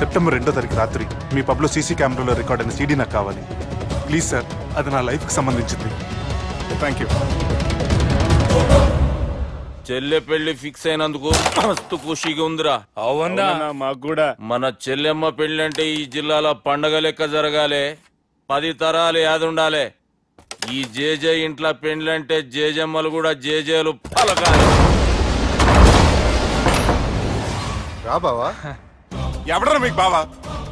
September 2వ తారీఖు రాత్రి మీ పబ్లో సీసీ కెమెరాలో రికార్డ్ అయిన సీడీ నాకు కావాలి ప్లీజ్ సార్. అది నా లైఫ్కి సంబంధించింది. Thank you. చెల్లె పెళ్లి ఫిక్స్ అయినందుకు మస్తు ఖుషిగా ఉందిరా. అవునా మాకు కూడా. మన చెల్లెమ్మ పెళ్లి అంటే ఈ జిల్లాలో పండగ లెక్క జరగాలి, 10 తరాలు యాదుండాలి. ఈ జేజే ఇంట్లో పెండ్లంటే జేజమ్మలు కూడా జేజేలు పలకాలి. రా బావా. ఎవడరా మీకు బావా?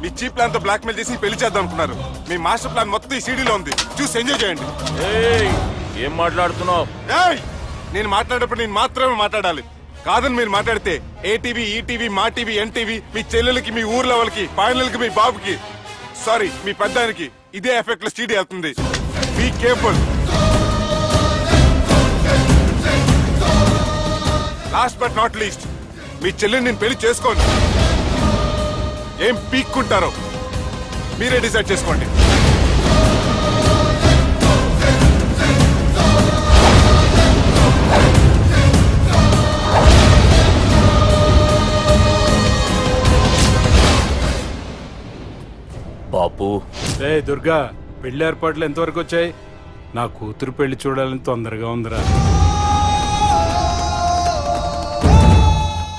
మీ చీప్ ప్లాన్ తో బ్లాక్ మెయిల్ చేసి పెళ్లి చేద్దాం అనుకున్నారు. మీ మాస్టర్ ప్లాన్ మొత్తం ఈ సీడీలో ఉంది, చూసి ఎంజాయ్ చేయండి. ఏం మాట్లాడుతున్నావు? నేను మాట్లాడేటప్పుడు నేను మాత్రమే మాట్లాడాలి. కాదని మీరు మాట్లాడితే ఏటీవీ, ఈటీవీ, మా టీవీ, ఎన్టీవీ మీ చెల్లెలకి, మీ ఊర్లో వాళ్ళకి, ఫైనల్ కి మీ బాబుకి, సారీ మీ పెద్దానికి ఇదే ఎఫెక్ట్ లో సీడీ అవుతుంది. Be careful. Last but not least, మీ చెల్లెని నేను పెళ్లి చేసుకోను. ఏం పీక్కుంటారో మీరే డిసైడ్ చేసుకోండి. బాపు. రే దుర్గా, పెళ్లి ఏర్పాట్లు ఎంతవరకు వచ్చాయి? నా కూతురు పెళ్లి చూడాలని తొందరగా ఉందిరా.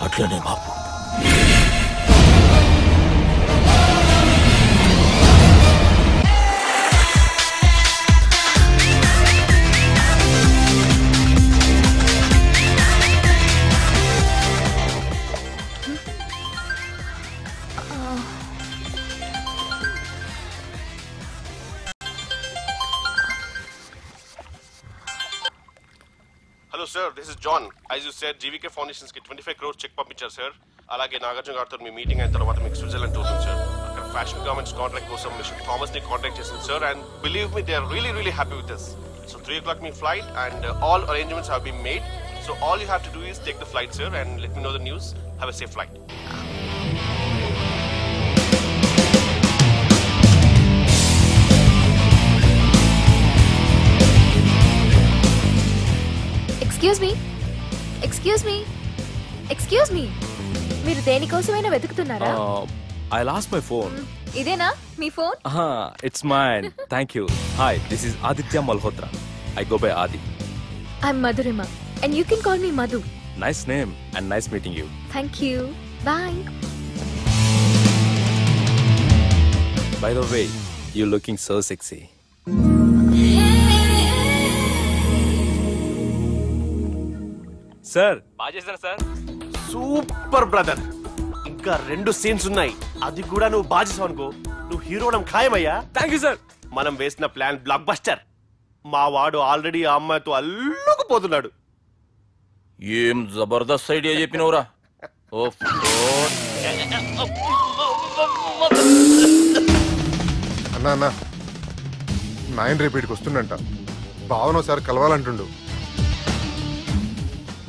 అట్లనే బాపు. Hello sir, this is John. As you said, GVK Foundations ki 25 crores check పంపించారు sir. అలాగే నాగార్జున గారితో మీ మీటింగ్ అయిన తర్వాత మీకు స్విట్జర్లాండ్ టూర్ ఉంది sir. అక్కడ ఫ్యాషన్ గార్మెంట్స్ కాంట్రాక్ట్ కోసం మిస్టర్ థామస్ ని కాంటాక్ట్ చేసింది sir, and believe me, they are really happy with this. So 3 o'clock me flight and all arrangements have been made. So all you have to do is take the flight sir and let me know the news. Have a safe flight. Excuse me మీరు దేనికోసమైనా వెతుకుతున్నారా? I lost my phone. ఇదేనా మీ phone? It's mine. Thank you. Hi, this is Aditya Malhotra. I go by Adi. I'm Madhurima and you can call me Madhu. Nice name and nice meeting you. Thank you. Bye. By the way, you're looking so sexy. Sir, బాగా చేశారు sir. Super brother. ఇంకా 2 scenes ఉన్నాయి, అది కూడా నువ్వు బాగా చేసావు అనుకో, నువ్వు హీరో అవడం ఖాయమయ్యా. Thank you sir. మనం వేసిన ప్లాన్ బ్లాక్ బస్టర్. మా వాడు ఆల్రెడీ ఆ అమ్మాయితో అల్లుకుపోతున్నాడు. ఏం జబర్దస్త్ ఐడియా చెప్పినవురా. అన్నా నాయన రేపటికి వస్తుండంట. భావన ఒకసారి కలవాలంటుండు.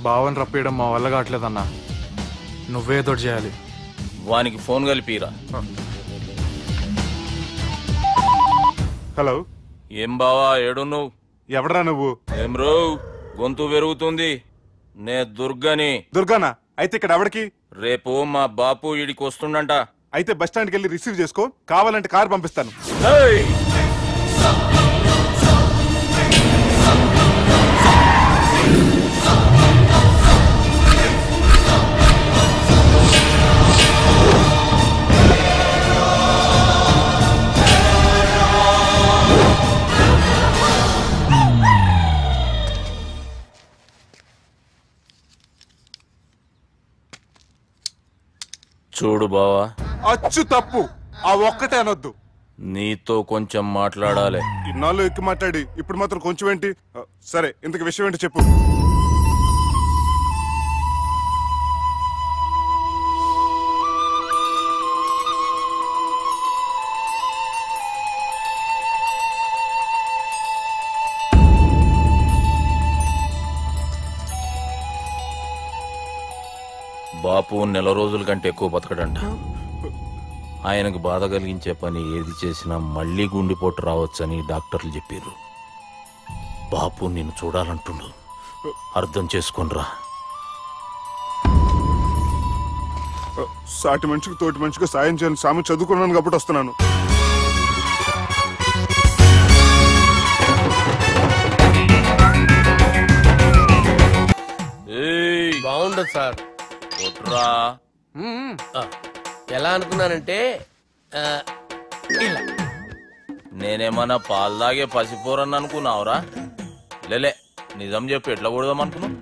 భావన రప్పేయడం మా వల్ల కావట్లేదన్నా, నువ్వేదో చేయాలి. వానికి ఫోన్ కలిపిరా. హలో. ఏం బావా, ఏడు నువ్వు? ఎవడరా నువ్వు? ఏం రో గొంతు పెరుగుతుంది. నే దుర్గాని. దుర్గానా? అయితే ఇక్కడ ఎవడికి? రేపు మా బాపు ఈడికి వస్తుండంట. అయితే బస్ స్టాండ్కి వెళ్ళి రిసీవ్ చేసుకో, కావాలంటే కారు పంపిస్తాను. చూడు బావా, అచ్చు తప్పు, ఆ ఒక్కటే అనొద్దు. నీతో కొంచెం మాట్లాడాలి. ఇన్నాళ్ళు ఎక్కి మాట్లాడి ఇప్పుడు మాత్రం కొంచెం ఏంటి? సరే, ఇంతకు విషయం ఏంటి చెప్పు. బాపు 4 రోజుల కంటే ఎక్కువ బతకడంట. ఆయనకు బాధ కలిగించే పని ఏది చేసినా మళ్లీ గుండెపోటు రావచ్చని డాక్టర్లు చెప్పారు. బాపు నిన్ను చూడాలంటుండు, అర్థం చేసుకునిరా. సాటి మనిషికి తోటి మనిషికి సాయం చేయని సామి చదువుకున్నాను కాబట్టి వస్తున్నాను. బాగుండదు సార్. ఎలా అనుకున్నానంటే నేనేమన్నా పాలు తాగే పసిపోరని అనుకున్నావురా? లేలే, నిజం చెప్పి ఎట్లా కొడదాం అనుకున్నావు?